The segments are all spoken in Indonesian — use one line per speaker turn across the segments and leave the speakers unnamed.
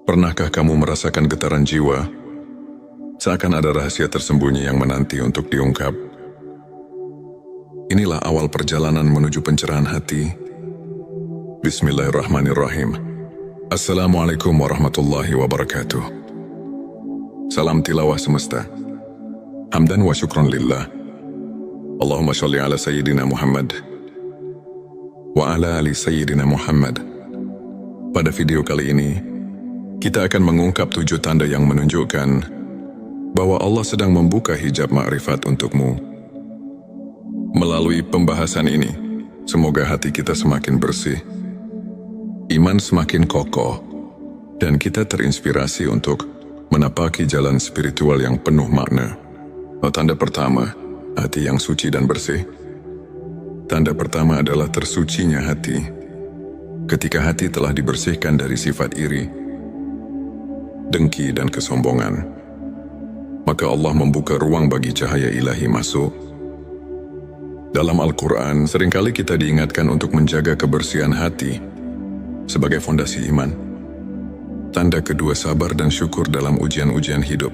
Pernahkah kamu merasakan getaran jiwa? Seakan ada rahasia tersembunyi yang menanti untuk diungkap. Inilah awal perjalanan menuju pencerahan hati. Bismillahirrahmanirrahim. Assalamualaikum warahmatullahi wabarakatuh. Salam tilawah semesta. Hamdan wa syukron lillah. Allahumma sholli ala Sayyidina Muhammad wa ala ali Sayyidina Muhammad. Pada video kali ini, kita akan mengungkap 7 tanda yang menunjukkan bahwa Allah sedang membuka hijab ma'rifat untukmu. Melalui pembahasan ini, semoga hati kita semakin bersih, iman semakin kokoh, dan kita terinspirasi untuk menapaki jalan spiritual yang penuh makna. Tanda pertama, hati yang suci dan bersih. Tanda pertama adalah tersucinya hati. Ketika hati telah dibersihkan dari sifat iri, dengki dan kesombongan, maka Allah membuka ruang bagi cahaya ilahi masuk. Dalam Al-Quran, seringkali kita diingatkan untuk menjaga kebersihan hati sebagai fondasi iman. Tanda kedua, sabar dan syukur dalam ujian-ujian hidup.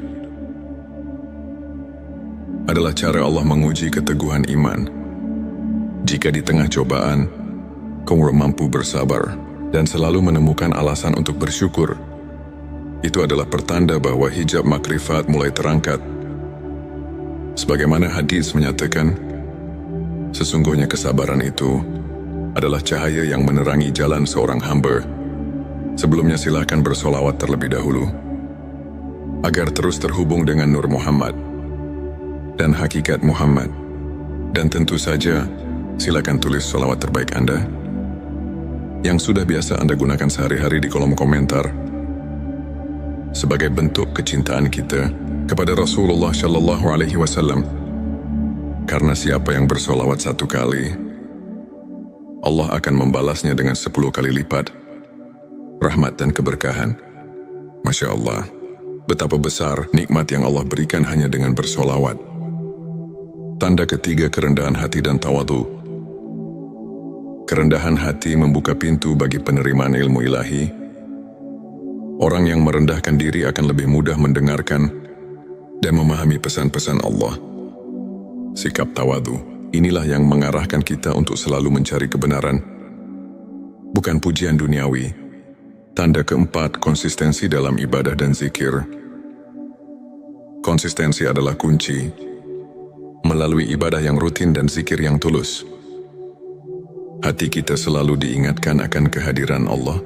Adalah cara Allah menguji keteguhan iman. Jika di tengah cobaan, kamu mampu bersabar dan selalu menemukan alasan untuk bersyukur, itu adalah pertanda bahwa hijab makrifat mulai terangkat. Sebagaimana hadis menyatakan, sesungguhnya kesabaran itu adalah cahaya yang menerangi jalan seorang hamba. Sebelumnya silakan bersolawat terlebih dahulu, agar terus terhubung dengan Nur Muhammad dan hakikat Muhammad. Dan tentu saja, silakan tulis solawat terbaik Anda, yang sudah biasa Anda gunakan sehari-hari di kolom komentar, sebagai bentuk kecintaan kita kepada Rasulullah Shallallahu Alaihi Wasallam. Karena siapa yang bersolawat 1 kali, Allah akan membalasnya dengan 10 kali lipat rahmat dan keberkahan. Masya Allah, betapa besar nikmat yang Allah berikan hanya dengan bersolawat. Tanda ketiga, kerendahan hati dan tawadu. Kerendahan hati membuka pintu bagi penerimaan ilmu ilahi. Orang yang merendahkan diri akan lebih mudah mendengarkan dan memahami pesan-pesan Allah. Sikap tawadu, inilah yang mengarahkan kita untuk selalu mencari kebenaran, bukan pujian duniawi. Tanda keempat, konsistensi dalam ibadah dan zikir. Konsistensi adalah kunci. Melalui ibadah yang rutin dan zikir yang tulus, hati kita selalu diingatkan akan kehadiran Allah.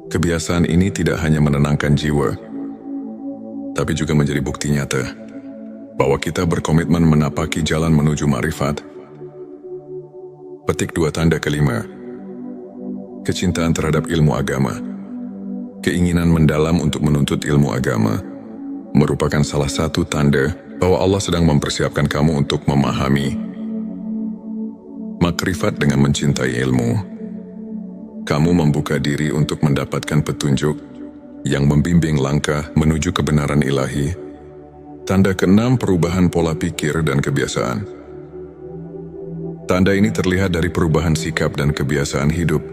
Kebiasaan ini tidak hanya menenangkan jiwa, tapi juga menjadi bukti nyata bahwa kita berkomitmen menapaki jalan menuju ma'rifat. Petik 2, tanda kelima, kecintaan terhadap ilmu agama. Keinginan mendalam untuk menuntut ilmu agama merupakan salah satu tanda bahwa Allah sedang mempersiapkan kamu untuk memahami makrifat. Dengan mencintai ilmu, kamu membuka diri untuk mendapatkan petunjuk yang membimbing langkah menuju kebenaran ilahi. Tanda keenam, perubahan pola pikir dan kebiasaan. Tanda ini terlihat dari perubahan sikap dan kebiasaan hidup.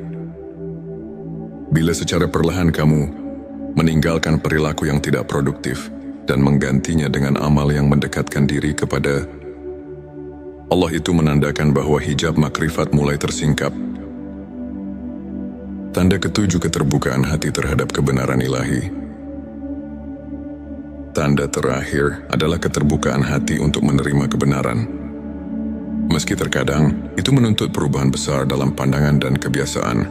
Bila secara perlahan kamu meninggalkan perilaku yang tidak produktif dan menggantinya dengan amal yang mendekatkan diri kepada Allah, itu menandakan bahwa hijab makrifat mulai tersingkap. Tanda ketujuh, keterbukaan hati terhadap kebenaran ilahi. Tanda terakhir adalah keterbukaan hati untuk menerima kebenaran. Meski terkadang itu menuntut perubahan besar dalam pandangan dan kebiasaan.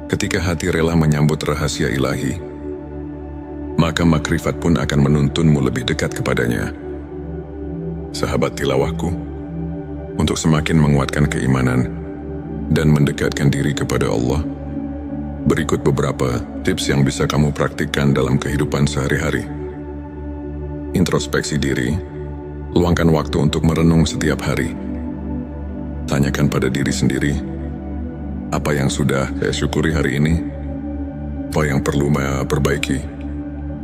Ketika hati rela menyambut rahasia ilahi, maka makrifat pun akan menuntunmu lebih dekat kepadanya. Sahabat tilawahku, untuk semakin menguatkan keimanan dan mendekatkan diri kepada Allah, berikut beberapa tips yang bisa kamu praktikkan dalam kehidupan sehari-hari. Introspeksi diri. Luangkan waktu untuk merenung setiap hari. Tanyakan pada diri sendiri, apa yang sudah saya syukuri hari ini? Apa yang perlu saya perbaiki?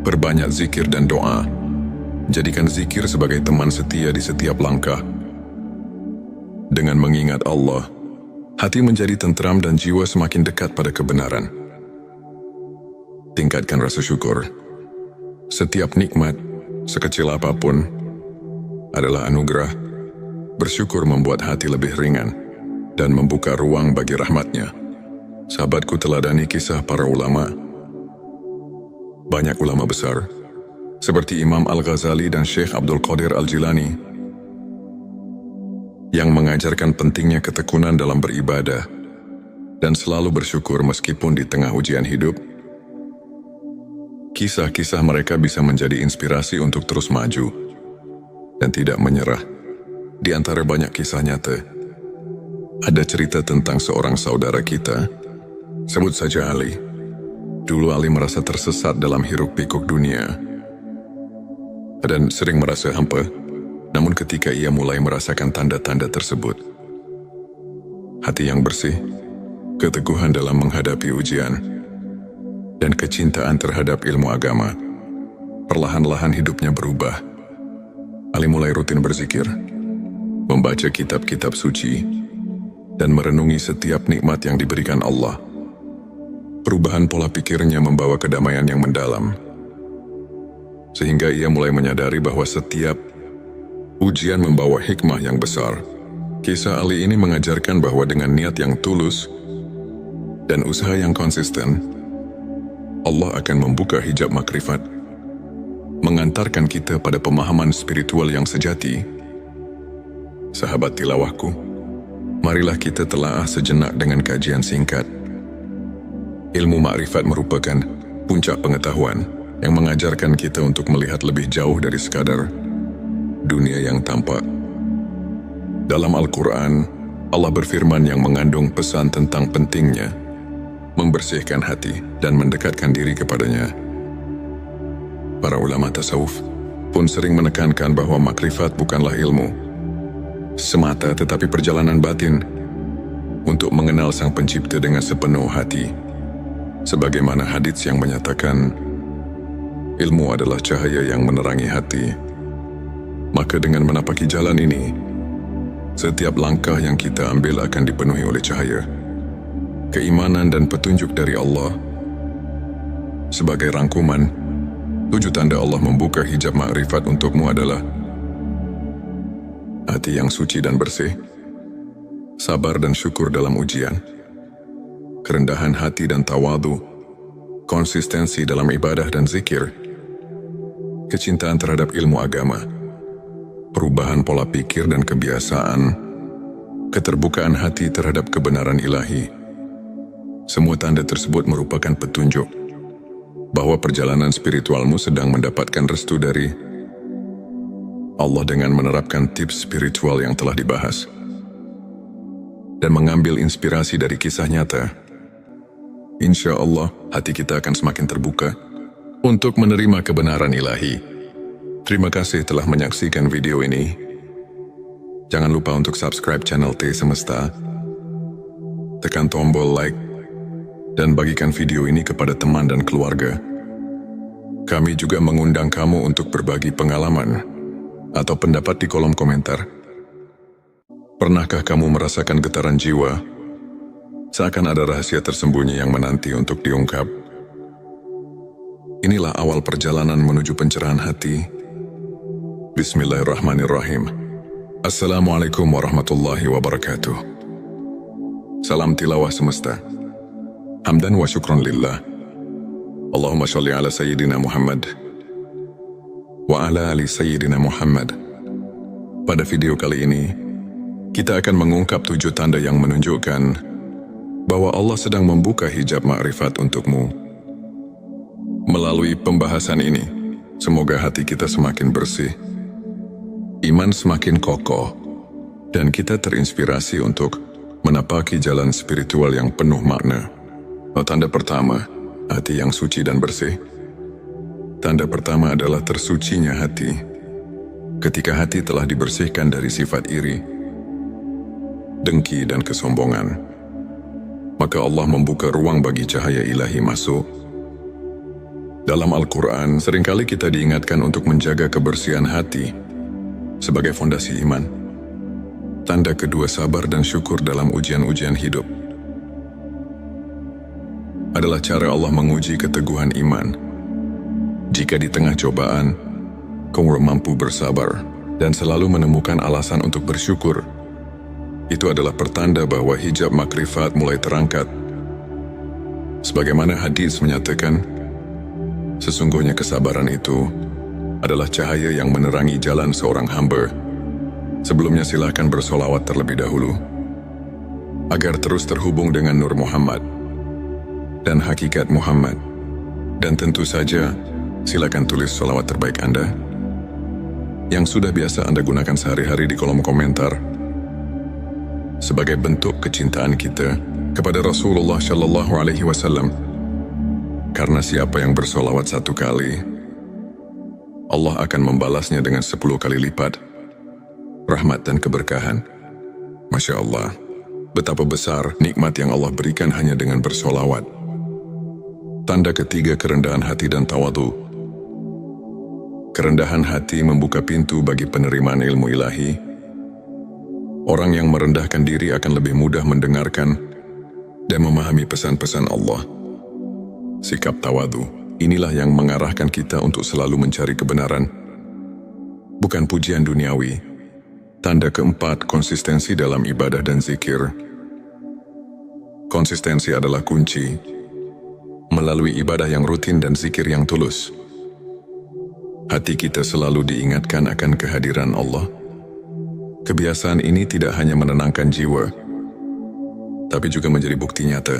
Perbanyak zikir dan doa. Jadikan zikir sebagai teman setia di setiap langkah. Dengan mengingat Allah, hati menjadi tentram dan jiwa semakin dekat pada kebenaran. Tingkatkan rasa syukur. Setiap nikmat, sekecil apapun, adalah anugerah. Bersyukur membuat hati lebih ringan dan membuka ruang bagi rahmatnya. Sahabatku, teladani kisah para ulama. Banyak ulama besar, seperti Imam Al-Ghazali dan Syekh Abdul Qadir Al-Jilani, yang mengajarkan pentingnya ketekunan dalam beribadah dan selalu bersyukur meskipun di tengah ujian hidup. Kisah-kisah mereka bisa menjadi inspirasi untuk terus maju dan tidak menyerah. Di antara banyak kisah nyata, ada cerita tentang seorang saudara kita, sebut saja Ali. Dulu Ali merasa tersesat dalam hiruk-pikuk dunia dan sering merasa hampa. Namun ketika ia mulai merasakan tanda-tanda tersebut, hati yang bersih, keteguhan dalam menghadapi ujian, dan kecintaan terhadap ilmu agama, perlahan-lahan hidupnya berubah. Ali mulai rutin berzikir, membaca kitab-kitab suci, dan merenungi setiap nikmat yang diberikan Allah. Perubahan pola pikirnya membawa kedamaian yang mendalam, sehingga ia mulai menyadari bahwa setiap ujian membawa hikmah yang besar. Kisah Ali ini mengajarkan bahwa dengan niat yang tulus dan usaha yang konsisten, Allah akan membuka hijab makrifat, mengantarkan kita pada pemahaman spiritual yang sejati. Sahabat tilawahku, marilah kita telaah sejenak dengan kajian singkat. Ilmu makrifat merupakan puncak pengetahuan yang mengajarkan kita untuk melihat lebih jauh dari sekadar dunia yang tampak. Dalam Al-Quran, Allah berfirman yang mengandung pesan tentang pentingnya membersihkan hati dan mendekatkan diri kepadanya. Para ulama tasawuf pun sering menekankan bahwa makrifat bukanlah ilmu semata, tetapi perjalanan batin untuk mengenal Sang Pencipta dengan sepenuh hati. Sebagaimana hadits yang menyatakan, ilmu adalah cahaya yang menerangi hati. Maka dengan menapaki jalan ini, setiap langkah yang kita ambil akan dipenuhi oleh cahaya, keimanan dan petunjuk dari Allah. Sebagai rangkuman, 7 tanda Allah membuka hijab makrifat untukmu adalah hati yang suci dan bersih, sabar dan syukur dalam ujian, kerendahan hati dan tawadu, konsistensi dalam ibadah dan zikir, kecintaan terhadap ilmu agama, perubahan pola pikir dan kebiasaan, keterbukaan hati terhadap kebenaran ilahi. Semua tanda tersebut merupakan petunjuk bahwa perjalanan spiritualmu sedang mendapatkan restu dari Allah dengan menerapkan tips spiritual yang telah dibahas dan mengambil inspirasi dari kisah nyata. Insya Allah, hati kita akan semakin terbuka untuk menerima kebenaran ilahi. Terima kasih telah menyaksikan video ini. Jangan lupa untuk subscribe channel T Semesta, tekan tombol like, dan bagikan video ini kepada teman dan keluarga. Kami juga mengundang kamu untuk berbagi pengalaman atau pendapat di kolom komentar. Pernahkah kamu merasakan getaran jiwa, seakan ada rahasia tersembunyi yang menanti untuk diungkap? Inilah awal perjalanan menuju pencerahan hati. Bismillahirrahmanirrahim. Assalamualaikum warahmatullahi wabarakatuh. Salam tilawah semesta. Hamdan wa syukron lillah. Allahumma sholli ala Sayyidina Muhammad wa ala ali Sayyidina Muhammad. Pada video kali ini, kita akan mengungkap 7 tanda yang menunjukkan bahwa Allah sedang membuka hijab makrifat untukmu. Melalui pembahasan ini, semoga hati kita semakin bersih, iman semakin kokoh, dan kita terinspirasi untuk menapaki jalan spiritual yang penuh makna. Tanda pertama, hati yang suci dan bersih. Tanda pertama adalah tersucinya hati. Ketika hati telah dibersihkan dari sifat iri, dengki dan kesombongan, maka Allah membuka ruang bagi cahaya ilahi masuk. Dalam Al-Quran, seringkali kita diingatkan untuk menjaga kebersihan hati sebagai fondasi iman. Tanda kedua, sabar dan syukur dalam ujian-ujian hidup. adalah cara Allah menguji keteguhan iman. Jika di tengah cobaan, kamu mampu bersabar dan selalu menemukan alasan untuk bersyukur, itu adalah pertanda bahwa hijab makrifat mulai terangkat. Sebagaimana hadis menyatakan, sesungguhnya kesabaran itu adalah cahaya yang menerangi jalan seorang hamba. Sebelumnya silakan bersolawat terlebih dahulu, agar terus terhubung dengan Nur Muhammad dan hakikat Muhammad. Dan tentu saja, silakan tulis solawat terbaik Anda, yang sudah biasa Anda gunakan sehari-hari di kolom komentar, sebagai bentuk kecintaan kita kepada Rasulullah Shallallahu Alaihi Wasallam. Karena siapa yang bersolawat 1 kali, Allah akan membalasnya dengan 10 kali lipat rahmat dan keberkahan. Masya Allah, betapa besar nikmat yang Allah berikan hanya dengan bersolawat. Tanda ketiga, kerendahan hati dan tawadu. Kerendahan hati membuka pintu bagi penerimaan ilmu ilahi. Orang yang merendahkan diri akan lebih mudah mendengarkan dan memahami pesan-pesan Allah. Sikap tawadu, inilah yang mengarahkan kita untuk selalu mencari kebenaran, bukan pujian duniawi. Tanda keempat, konsistensi dalam ibadah dan zikir. Konsistensi adalah kunci. Melalui ibadah yang rutin dan zikir yang tulus, hati kita selalu diingatkan akan kehadiran Allah. Kebiasaan ini tidak hanya menenangkan jiwa, tapi juga menjadi bukti nyata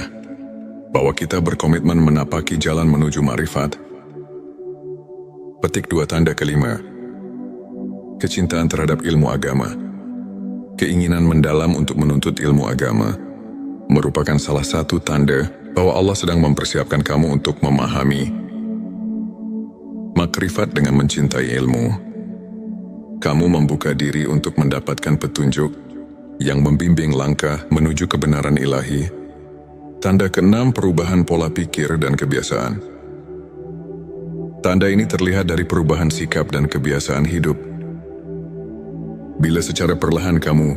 bahwa kita berkomitmen menapaki jalan menuju ma'rifat. Petik 2, tanda kelima, kecintaan terhadap ilmu agama. Keinginan mendalam untuk menuntut ilmu agama merupakan salah satu tanda bahwa Allah sedang mempersiapkan kamu untuk memahami makrifat. Dengan mencintai ilmu, kamu membuka diri untuk mendapatkan petunjuk yang membimbing langkah menuju kebenaran ilahi. Tanda keenam, perubahan pola pikir dan kebiasaan. Tanda ini terlihat dari perubahan sikap dan kebiasaan hidup. Bila secara perlahan kamu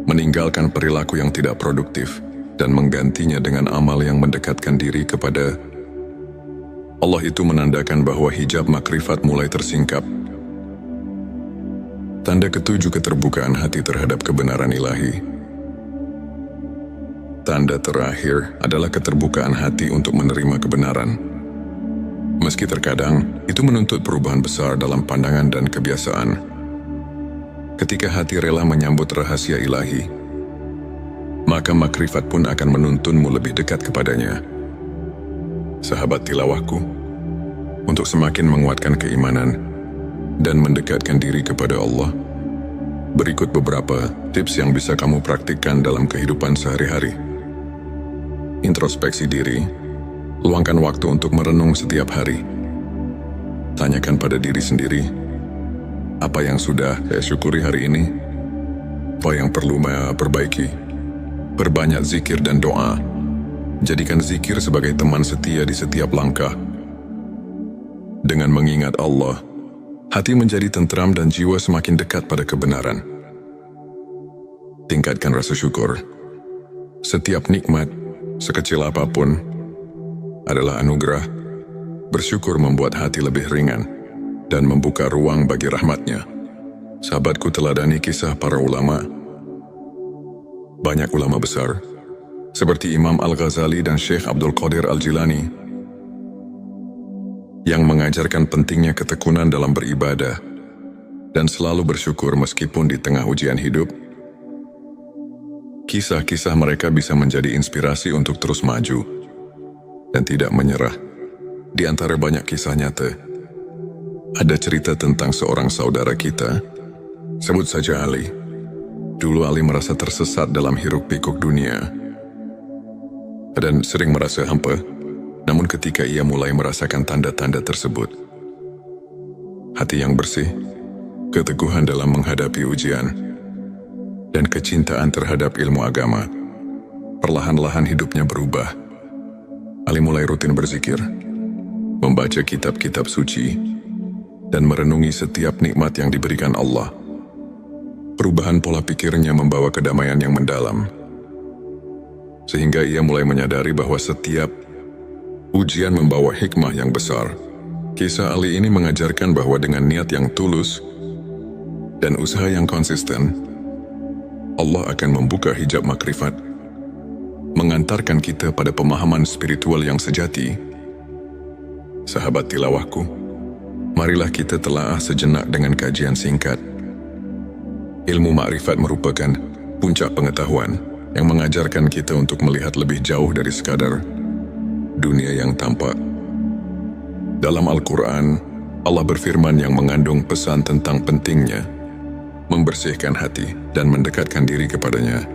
meninggalkan perilaku yang tidak produktif dan menggantinya dengan amal yang mendekatkan diri kepada Allah, itu menandakan bahwa hijab makrifat mulai tersingkap. Tanda ketujuh, keterbukaan hati terhadap kebenaran ilahi. Tanda terakhir adalah keterbukaan hati untuk menerima kebenaran. Meski terkadang itu menuntut perubahan besar dalam pandangan dan kebiasaan. Ketika hati rela menyambut rahasia ilahi, maka makrifat pun akan menuntunmu lebih dekat kepadanya. Sahabat tilawahku, untuk semakin menguatkan keimanan dan mendekatkan diri kepada Allah, berikut beberapa tips yang bisa kamu praktikkan dalam kehidupan sehari-hari. Introspeksi diri. Luangkan waktu untuk merenung setiap hari. Tanyakan pada diri sendiri, apa yang sudah saya syukuri hari ini? Apa yang perlu saya perbaiki? Perbanyak zikir dan doa. Jadikan zikir sebagai teman setia di setiap langkah. Dengan mengingat Allah, hati menjadi tentram dan jiwa semakin dekat pada kebenaran. Tingkatkan rasa syukur. Setiap nikmat, sekecil apapun, adalah anugerah. Bersyukur membuat hati lebih ringan dan membuka ruang bagi rahmatnya. Sahabatku, teladani kisah para ulama. Banyak ulama besar, seperti Imam Al-Ghazali dan Syekh Abdul Qadir Al-Jilani, yang mengajarkan pentingnya ketekunan dalam beribadah dan selalu bersyukur meskipun di tengah ujian hidup. Kisah-kisah mereka bisa menjadi inspirasi untuk terus maju dan tidak menyerah. Di antara banyak kisah nyata, ada cerita tentang seorang saudara kita, sebut saja Ali. Dulu Ali merasa tersesat dalam hiruk-pikuk dunia dan sering merasa hampa. Namun ketika ia mulai merasakan tanda-tanda tersebut, hati yang bersih, keteguhan dalam menghadapi ujian, dan kecintaan terhadap ilmu agama, perlahan-lahan hidupnya berubah. Ali mulai rutin berzikir, membaca kitab-kitab suci, dan merenungi setiap nikmat yang diberikan Allah. Perubahan pola pikirnya membawa kedamaian yang mendalam, sehingga ia mulai menyadari bahwa setiap Ujian membawa hikmah yang besar. Kisah Ali ini mengajarkan bahwa dengan niat yang tulus dan usaha yang konsisten, Allah akan membuka hijab makrifat, mengantarkan kita pada pemahaman spiritual yang sejati. Sahabat tilawahku, marilah kita telaah sejenak dengan kajian singkat. Ilmu makrifat merupakan puncak pengetahuan yang mengajarkan kita untuk melihat lebih jauh dari sekadar dunia yang tampak. Dalam Al-Quran, Allah berfirman yang mengandung pesan tentang pentingnya membersihkan hati dan mendekatkan diri kepadanya.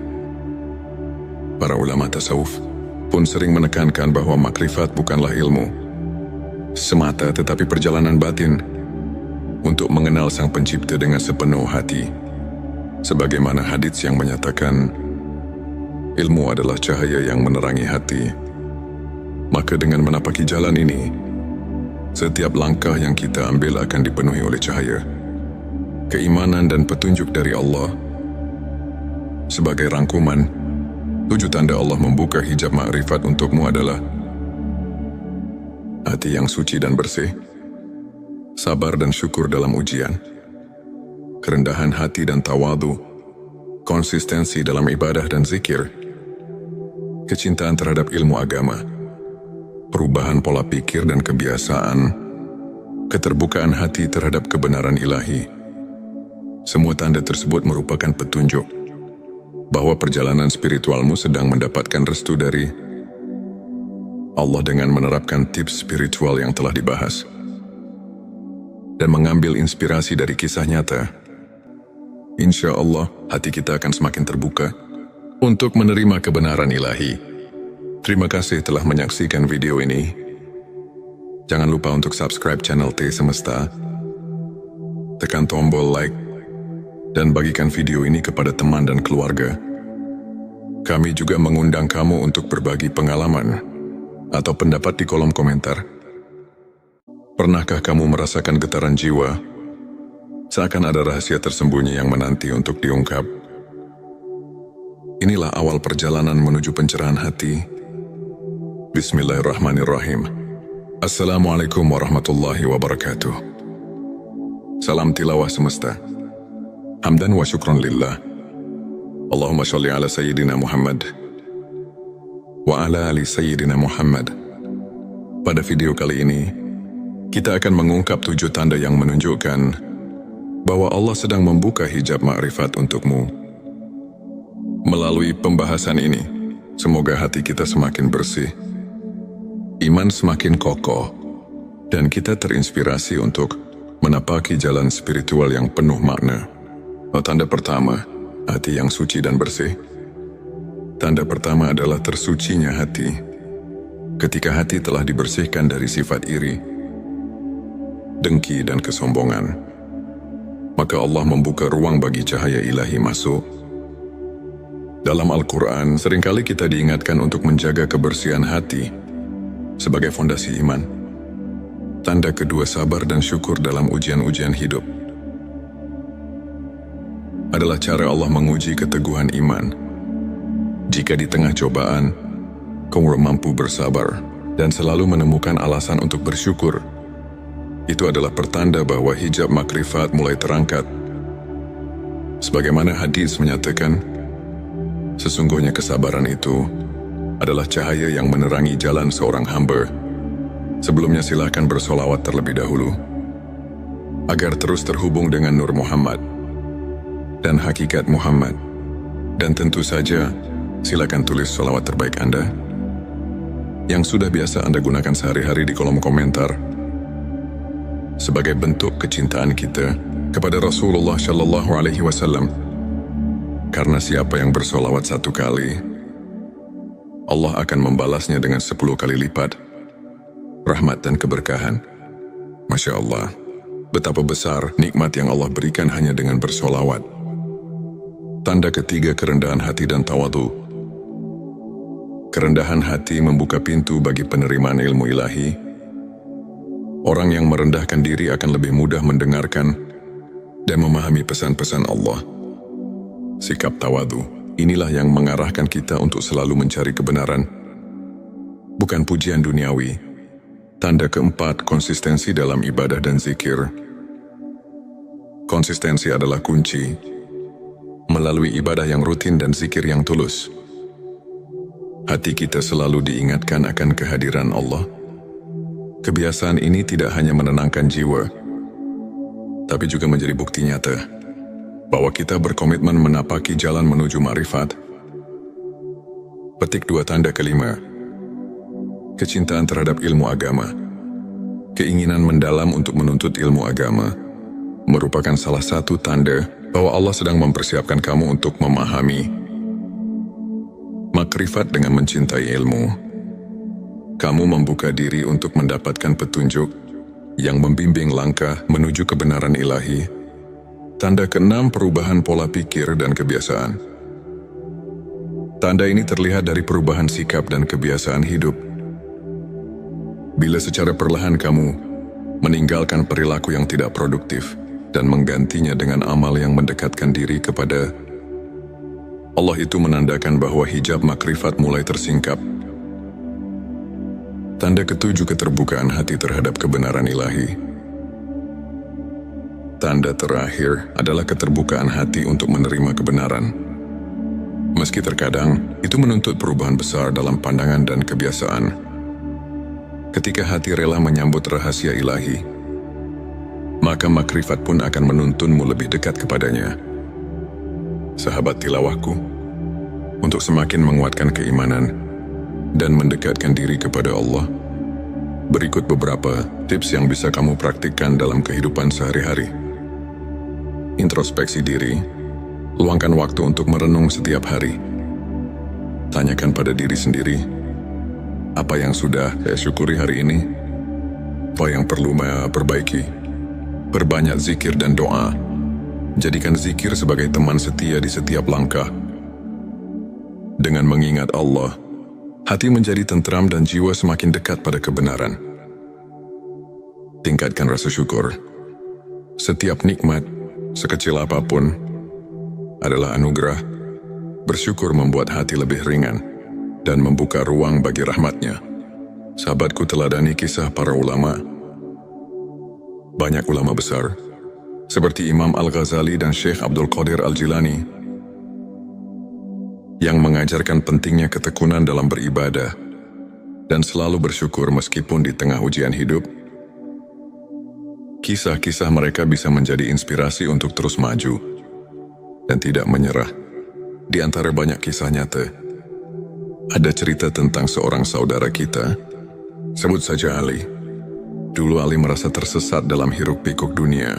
Para ulama tasawuf pun sering menekankan bahwa makrifat bukanlah ilmu semata, tetapi perjalanan batin untuk mengenal Sang Pencipta dengan sepenuh hati. Sebagaimana hadits yang menyatakan, ilmu adalah cahaya yang menerangi hati. Maka dengan menapaki jalan ini, setiap langkah yang kita ambil akan dipenuhi oleh cahaya, keimanan dan petunjuk dari Allah. Sebagai rangkuman, 7 tanda Allah membuka hijab makrifat untukmu adalah hati yang suci dan bersih, sabar dan syukur dalam ujian, kerendahan hati dan tawadu, konsistensi dalam ibadah dan zikir, kecintaan terhadap ilmu agama, perubahan pola pikir dan kebiasaan, keterbukaan hati terhadap kebenaran ilahi. Semua tanda tersebut merupakan petunjuk bahwa perjalanan spiritualmu sedang mendapatkan restu dari Allah dengan menerapkan tips spiritual yang telah dibahas dan mengambil inspirasi dari kisah nyata. Insya Allah, hati kita akan semakin terbuka untuk menerima kebenaran ilahi. Terima kasih telah menyaksikan video ini. Jangan lupa untuk subscribe channel T Semesta, tekan tombol like, dan bagikan video ini kepada teman dan keluarga. Kami juga mengundang kamu untuk berbagi pengalaman atau pendapat di kolom komentar. Pernahkah kamu merasakan getaran jiwa? Seakan ada rahasia tersembunyi yang menanti untuk diungkap. Inilah awal perjalanan menuju pencerahan hati. Bismillahirrahmanirrahim. Assalamualaikum warahmatullahi wabarakatuh. Salam tilawah semesta. Hamdan wa syukron lillah. Allahumma sholli ala Sayyidina Muhammad wa ala ali Sayyidina Muhammad. Pada video kali ini, kita akan mengungkap 7 tanda yang menunjukkan bahwa Allah sedang membuka hijab makrifat untukmu. Melalui pembahasan ini, semoga hati kita semakin bersih, iman semakin kokoh, dan kita terinspirasi untuk menapaki jalan spiritual yang penuh makna. Tanda pertama, hati yang suci dan bersih. Tanda pertama adalah tersucinya hati. Ketika hati telah dibersihkan dari sifat iri, dengki dan kesombongan, maka Allah membuka ruang bagi cahaya ilahi masuk. Dalam Al-Quran, seringkali kita diingatkan untuk menjaga kebersihan hati sebagai fondasi iman. Tanda kedua, sabar dan syukur dalam ujian-ujian hidup. Adalah cara Allah menguji keteguhan iman. Jika di tengah cobaan, kamu mampu bersabar dan selalu menemukan alasan untuk bersyukur, itu adalah pertanda bahwa hijab makrifat mulai terangkat. Sebagaimana hadis menyatakan, sesungguhnya kesabaran itu adalah cahaya yang menerangi jalan seorang hamba. Sebelumnya silakan bersolawat terlebih dahulu, agar terus terhubung dengan Nur Muhammad dan hakikat Muhammad. Dan tentu saja, silakan tulis solawat terbaik Anda yang sudah biasa Anda gunakan sehari-hari di kolom komentar, sebagai bentuk kecintaan kita kepada Rasulullah Shallallahu Alaihi Wasallam. Karena siapa yang bersolawat 1 kali, Allah akan membalasnya dengan 10 kali lipat rahmat dan keberkahan. Masya Allah, betapa besar nikmat yang Allah berikan hanya dengan bersolawat. Tanda ketiga, kerendahan hati dan tawadu. Kerendahan hati membuka pintu bagi penerimaan ilmu ilahi. Orang yang merendahkan diri akan lebih mudah mendengarkan dan memahami pesan-pesan Allah. Sikap tawadu, inilah yang mengarahkan kita untuk selalu mencari kebenaran, bukan pujian duniawi. Tanda keempat, konsistensi dalam ibadah dan zikir. Konsistensi adalah kunci. Melalui ibadah yang rutin dan zikir yang tulus, hati kita selalu diingatkan akan kehadiran Allah. Kebiasaan ini tidak hanya menenangkan jiwa, tapi juga menjadi bukti nyata bahwa kita berkomitmen menapaki jalan menuju ma'rifat. Petik 2 tanda kelima. Kecintaan terhadap ilmu agama. Keinginan mendalam untuk menuntut ilmu agama merupakan salah satu tanda bahwa Allah sedang mempersiapkan kamu untuk memahami makrifat. Dengan mencintai ilmu, kamu membuka diri untuk mendapatkan petunjuk yang membimbing langkah menuju kebenaran ilahi. Tanda keenam, perubahan pola pikir dan kebiasaan. Tanda ini terlihat dari perubahan sikap dan kebiasaan hidup. Bila secara perlahan kamu meninggalkan perilaku yang tidak produktif dan menggantinya dengan amal yang mendekatkan diri kepada Allah, itu menandakan bahwa hijab makrifat mulai tersingkap. Tanda ketujuh, keterbukaan hati terhadap kebenaran ilahi. Tanda terakhir adalah keterbukaan hati untuk menerima kebenaran. Meski terkadang itu menuntut perubahan besar dalam pandangan dan kebiasaan. Ketika hati rela menyambut rahasia ilahi, maka makrifat pun akan menuntunmu lebih dekat kepadanya. Sahabat tilawahku, untuk semakin menguatkan keimanan dan mendekatkan diri kepada Allah, berikut beberapa tips yang bisa kamu praktikkan dalam kehidupan sehari-hari. Introspeksi diri. Luangkan waktu untuk merenung setiap hari. Tanyakan pada diri sendiri, apa yang sudah saya syukuri hari ini? Apa yang perlu saya perbaiki? Perbanyak zikir dan doa. Jadikan zikir sebagai teman setia di setiap langkah. Dengan mengingat Allah, hati menjadi tentram dan jiwa semakin dekat pada kebenaran. Tingkatkan rasa syukur. Setiap nikmat, sekecil apapun, adalah anugerah. Bersyukur membuat hati lebih ringan dan membuka ruang bagi rahmatnya. Sahabatku, teladani kisah para ulama. Banyak ulama besar, seperti Imam Al-Ghazali dan Syekh Abdul Qadir Al-Jilani, yang mengajarkan pentingnya ketekunan dalam beribadah dan selalu bersyukur meskipun di tengah ujian hidup. Kisah-kisah mereka bisa menjadi inspirasi untuk terus maju dan tidak menyerah. Di antara banyak kisah nyata, ada cerita tentang seorang saudara kita, sebut saja Ali. Dulu Ali merasa tersesat dalam hiruk-pikuk dunia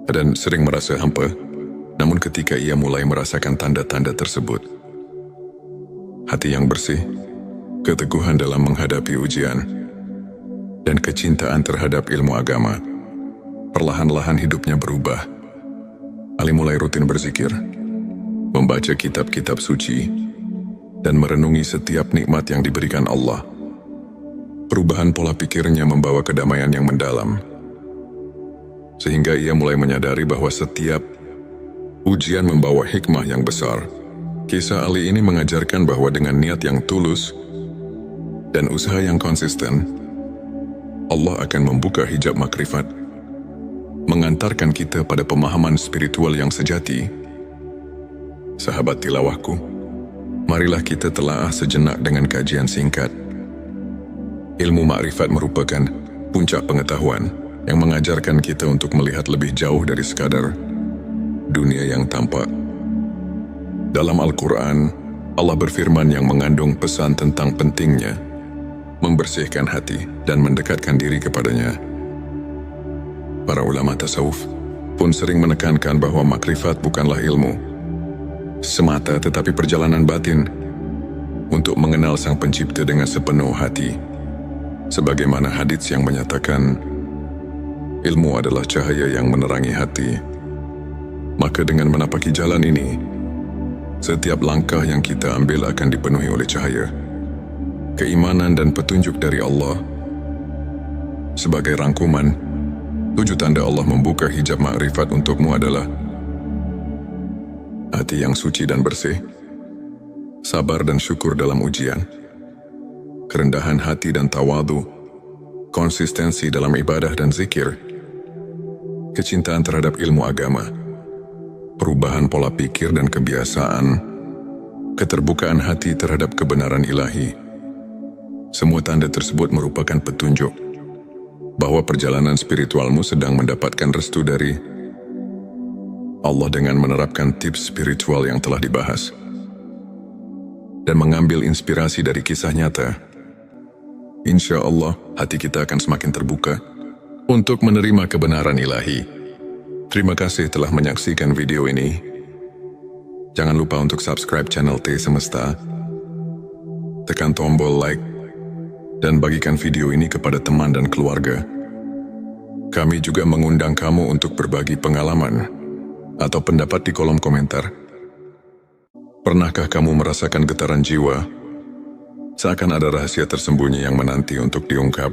dan sering merasa hampa. Namun ketika ia mulai merasakan tanda-tanda tersebut, hati yang bersih, keteguhan dalam menghadapi ujian, dan kecintaan terhadap ilmu agama, perlahan-lahan hidupnya berubah. Ali mulai rutin berzikir, membaca kitab-kitab suci, dan merenungi setiap nikmat yang diberikan Allah. Perubahan pola pikirnya membawa kedamaian yang mendalam, sehingga ia mulai menyadari bahwa setiap ujian membawa hikmah yang besar. Kisah Ali ini mengajarkan bahwa dengan niat yang tulus dan usaha yang konsisten, Allah akan membuka hijab makrifat, mengantarkan kita pada pemahaman spiritual yang sejati. Sahabat tilawahku, marilah kita telaah sejenak dengan kajian singkat. Ilmu makrifat merupakan puncak pengetahuan yang mengajarkan kita untuk melihat lebih jauh dari sekadar dunia yang tampak. Dalam Al-Quran, Allah berfirman yang mengandung pesan tentang pentingnya membersihkan hati dan mendekatkan diri kepadanya. Para ulama tasawuf pun sering menekankan bahwa makrifat bukanlah ilmu semata, tetapi perjalanan batin untuk mengenal Sang Pencipta dengan sepenuh hati. Sebagaimana hadits yang menyatakan, ilmu adalah cahaya yang menerangi hati. Maka dengan menapaki jalan ini, setiap langkah yang kita ambil akan dipenuhi oleh cahaya, keimanan dan petunjuk dari Allah. Sebagai rangkuman, 7 tanda Allah membuka hijab makrifat untukmu adalah hati yang suci dan bersih, sabar dan syukur dalam ujian, kerendahan hati dan tawadu, konsistensi dalam ibadah dan zikir, kecintaan terhadap ilmu agama, perubahan pola pikir dan kebiasaan, keterbukaan hati terhadap kebenaran ilahi. Semua tanda tersebut merupakan petunjuk bahwa perjalanan spiritualmu sedang mendapatkan restu dari Allah dengan menerapkan tips spiritual yang telah dibahas dan mengambil inspirasi dari kisah nyata. Insya Allah, hati kita akan semakin terbuka untuk menerima kebenaran ilahi. Terima kasih telah menyaksikan video ini. Jangan lupa untuk subscribe channel T Semesta, tekan tombol like, dan bagikan video ini kepada teman dan keluarga. Kami juga mengundang kamu untuk berbagi pengalaman atau pendapat di kolom komentar. Pernahkah kamu merasakan getaran jiwa? Seakan ada rahasia tersembunyi yang menanti untuk diungkap.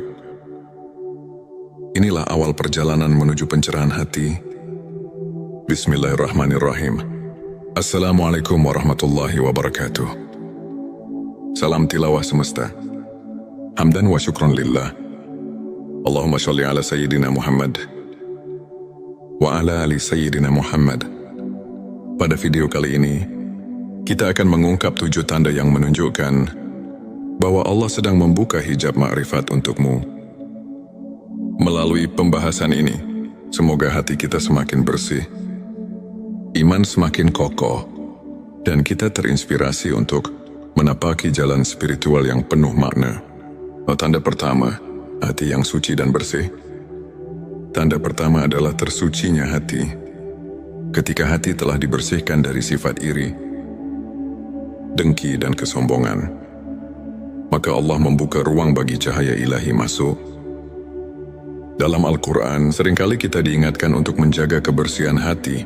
Inilah awal perjalanan menuju pencerahan hati. Bismillahirrahmanirrahim. Assalamualaikum warahmatullahi wabarakatuh. Salam tilawah semesta. Hamdan wa syukron lillah. Allahumma sholli ala Sayyidina Muhammad wa ala ali Sayyidina Muhammad. Pada video kali ini, kita akan mengungkap 7 tanda yang menunjukkan bahwa Allah sedang membuka hijab ma'rifat untukmu. Melalui pembahasan ini, semoga hati kita semakin bersih, iman semakin kokoh, dan kita terinspirasi untuk menapaki jalan spiritual yang penuh makna. Tanda pertama, hati yang suci dan bersih. Tanda pertama adalah tersucinya hati. Ketika hati telah dibersihkan dari sifat iri, dengki dan kesombongan, maka Allah membuka ruang bagi cahaya ilahi masuk. Dalam Al-Quran, seringkali kita diingatkan untuk menjaga kebersihan hati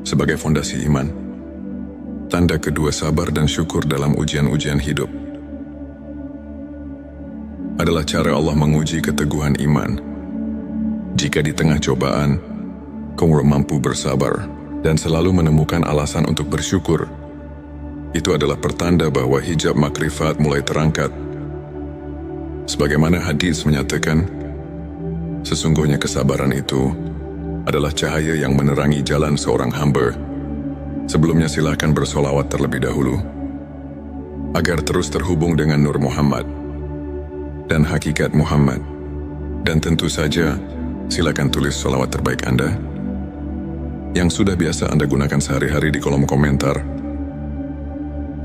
sebagai fondasi iman. Tanda kedua, sabar dan syukur dalam ujian-ujian hidup. Adalah cara Allah menguji keteguhan iman. Jika di tengah cobaan, kamu mampu bersabar dan selalu menemukan alasan untuk bersyukur, itu adalah pertanda bahwa hijab makrifat mulai terangkat. Sebagaimana hadis menyatakan, sesungguhnya kesabaran itu adalah cahaya yang menerangi jalan seorang hamba. Sebelumnya silakan bersolawat terlebih dahulu, agar terus terhubung dengan Nur Muhammad dan hakikat Muhammad. Dan tentu saja, silakan tulis solawat terbaik Anda yang sudah biasa Anda gunakan sehari-hari di kolom komentar,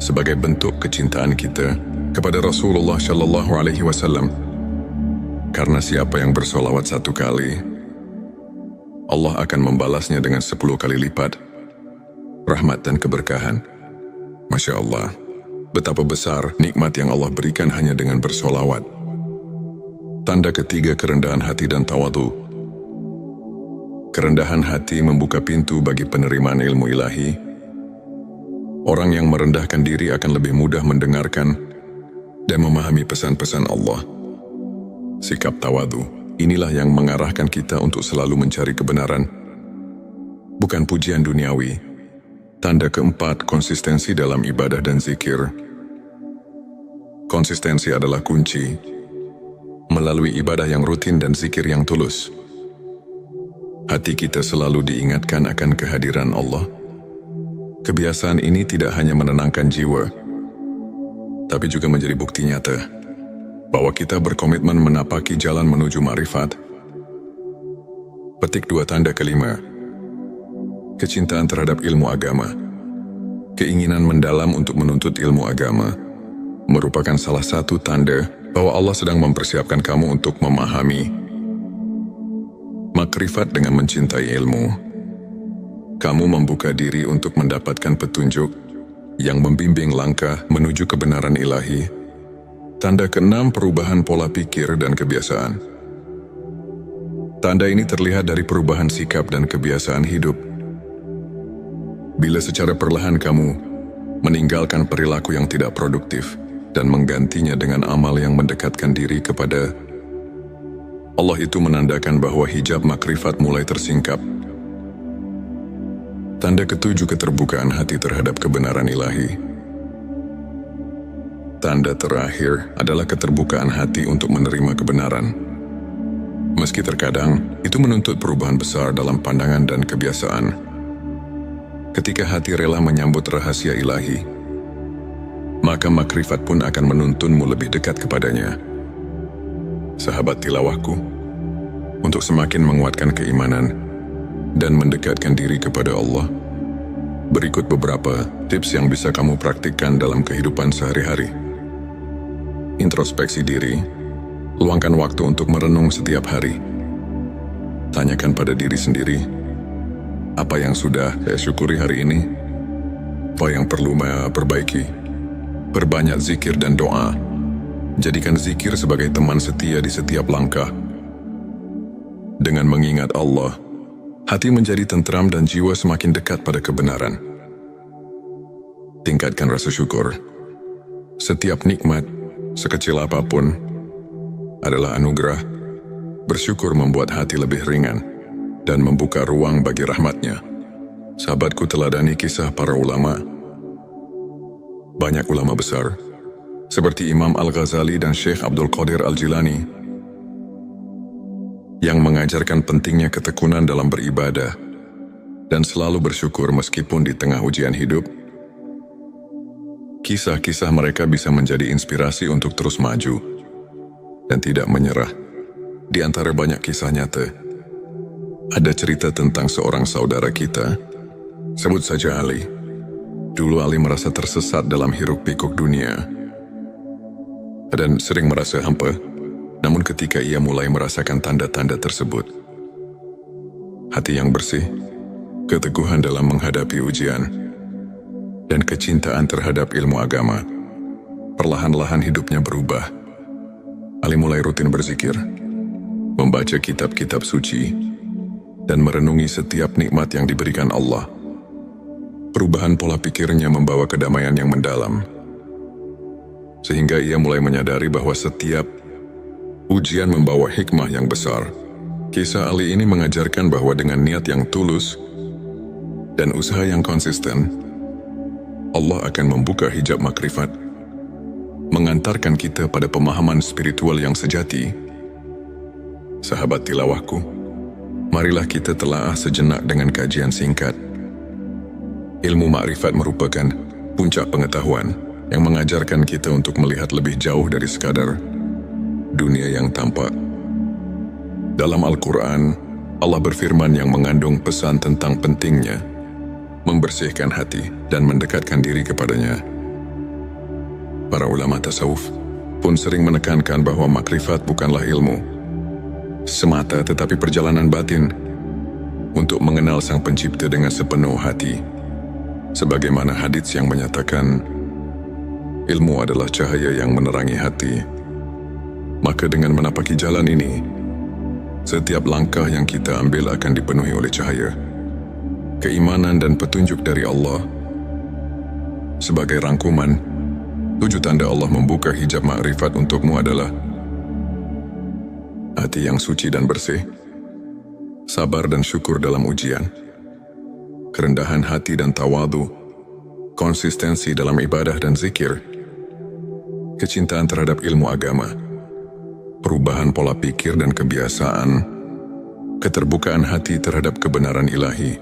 sebagai bentuk kecintaan kita kepada Rasulullah Shallallahu Alaihi Wasallam. Karena siapa yang bersolawat 1 kali, Allah akan membalasnya dengan 10 kali lipat rahmat dan keberkahan. Masya Allah, betapa besar nikmat yang Allah berikan hanya dengan bersolawat. Tanda ketiga, kerendahan hati dan tawadu. Kerendahan hati membuka pintu bagi penerimaan ilmu ilahi. Orang yang merendahkan diri akan lebih mudah mendengarkan dan memahami pesan-pesan Allah. Sikap tawadu, inilah yang mengarahkan kita untuk selalu mencari kebenaran, bukan pujian duniawi. Tanda keempat, konsistensi dalam ibadah dan zikir. Konsistensi adalah kunci. Melalui ibadah yang rutin dan zikir yang tulus, hati kita selalu diingatkan akan kehadiran Allah. Kebiasaan ini tidak hanya menenangkan jiwa, tapi juga menjadi bukti nyata bahwa kita berkomitmen menapaki jalan menuju ma'rifat. Petik 2, tanda kelima, kecintaan terhadap ilmu agama. Keinginan mendalam untuk menuntut ilmu agama merupakan salah satu tanda bahwa Allah sedang mempersiapkan kamu untuk memahami makrifat. Dengan mencintai ilmu, kamu membuka diri untuk mendapatkan petunjuk yang membimbing langkah menuju kebenaran ilahi. Tanda keenam, perubahan pola pikir dan kebiasaan. Tanda ini terlihat dari perubahan sikap dan kebiasaan hidup. Bila secara perlahan kamu meninggalkan perilaku yang tidak produktif dan menggantinya dengan amal yang mendekatkan diri kepada Allah, itu menandakan bahwa hijab makrifat mulai tersingkap. Tanda ketujuh, keterbukaan hati terhadap kebenaran ilahi. Tanda terakhir adalah keterbukaan hati untuk menerima kebenaran. Meski terkadang itu menuntut perubahan besar dalam pandangan dan kebiasaan. Ketika hati rela menyambut rahasia ilahi, maka makrifat pun akan menuntunmu lebih dekat kepadanya. Sahabat tilawahku, untuk semakin menguatkan keimanan dan mendekatkan diri kepada Allah, berikut beberapa tips yang bisa kamu praktikkan dalam kehidupan sehari-hari. Introspeksi diri, luangkan waktu untuk merenung setiap hari. Tanyakan pada diri sendiri, apa yang sudah saya syukuri hari ini? Apa yang perlu saya perbaiki? Perbanyak zikir dan doa. Jadikan zikir sebagai teman setia di setiap langkah. Dengan mengingat Allah, hati menjadi tentram dan jiwa semakin dekat pada kebenaran. Tingkatkan rasa syukur. Setiap nikmat, sekecil apapun, adalah anugerah. Bersyukur membuat hati lebih ringan dan membuka ruang bagi rahmatnya. Sahabatku, teladani kisah para ulama. Banyak ulama besar, seperti Imam Al-Ghazali dan Syekh Abdul Qadir Al-Jilani, yang mengajarkan pentingnya ketekunan dalam beribadah dan selalu bersyukur meskipun di tengah ujian hidup. Kisah-kisah mereka bisa menjadi inspirasi untuk terus maju dan tidak menyerah. Di antara banyak kisah nyata, ada cerita tentang seorang saudara kita, sebut saja Ali. Dulu Ali merasa tersesat dalam hiruk-pikuk dunia dan sering merasa hampa. Namun ketika ia mulai merasakan tanda-tanda tersebut, hati yang bersih, keteguhan dalam menghadapi ujian, dan kecintaan terhadap ilmu agama, perlahan-lahan hidupnya berubah. Ali mulai rutin berzikir, membaca kitab-kitab suci, dan merenungi setiap nikmat yang diberikan Allah. Perubahan pola pikirnya membawa kedamaian yang mendalam, sehingga ia mulai menyadari bahwa setiap ujian membawa hikmah yang besar. Kisah Ali ini mengajarkan bahwa dengan niat yang tulus dan usaha yang konsisten, Allah akan membuka hijab makrifat, mengantarkan kita pada pemahaman spiritual yang sejati. Sahabat tilawahku, marilah kita telaah sejenak dengan kajian singkat. Ilmu makrifat merupakan puncak pengetahuan yang mengajarkan kita untuk melihat lebih jauh dari sekadar dunia yang tampak. Dalam Al-Quran, Allah berfirman yang mengandung pesan tentang pentingnya membersihkan hati dan mendekatkan diri kepadanya. Para ulama tasawuf pun sering menekankan bahwa makrifat bukanlah ilmu semata, tetapi perjalanan batin untuk mengenal Sang Pencipta dengan sepenuh hati. Sebagaimana hadits yang menyatakan, ilmu adalah cahaya yang menerangi hati. Maka dengan menapaki jalan ini, setiap langkah yang kita ambil akan dipenuhi oleh cahaya, keimanan dan petunjuk dari Allah. Sebagai rangkuman, 7 tanda Allah membuka hijab makrifat untukmu adalah hati yang suci dan bersih, sabar dan syukur dalam ujian, kerendahan hati dan tawadu, konsistensi dalam ibadah dan zikir, kecintaan terhadap ilmu agama, perubahan pola pikir dan kebiasaan, keterbukaan hati terhadap kebenaran ilahi,